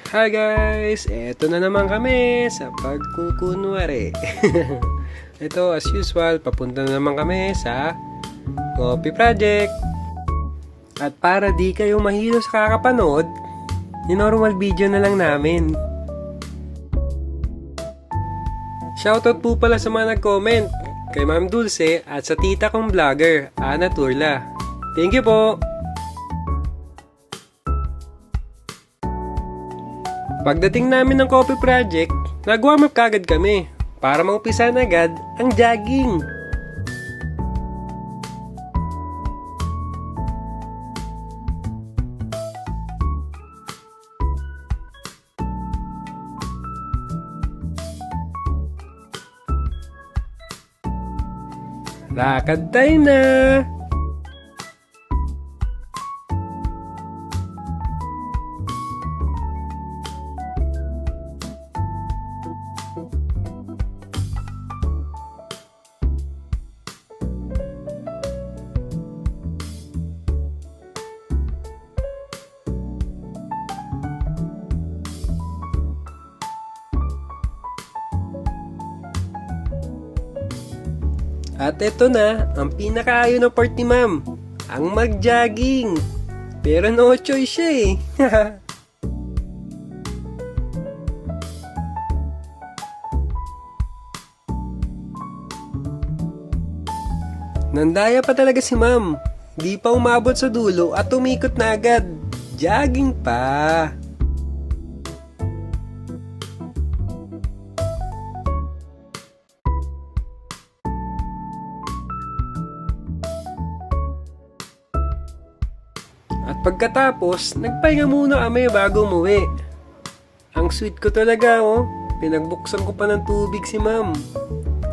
Hi guys! Eto na naman kami sa pagkukunwari. Ito as usual, papunta na naman kami sa Coffee Project. At para di kayo mahilo sa kakapanood, normal video na lang namin. Shoutout po pala sa mga nag-comment kay Ma'am Dulce at sa tita kong vlogger, Ana Turla. Thank you po! Pagdating namin ng Coffee Project, nag-warm up kagad kami para maumpisa na agad ang jogging. Lakad tayo na! At eto na, ang pinakaayaw ng part ni Ma'am, ang mag-jogging. Pero no choice siya eh. Nandaya pa talaga si Ma'am. Di pa umabot sa dulo at umikot na agad. Jogging pa. At pagkatapos, nagpahinga muna kami bago umuwi. Ang sweet ko talaga oh. Pinagbuksan ko pa ng tubig si Ma'am.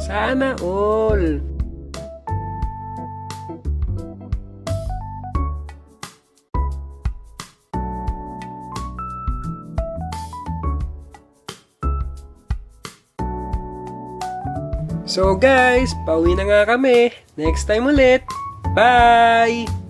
Sana all. So guys, pauwi na nga kami. Next time ulit. Bye!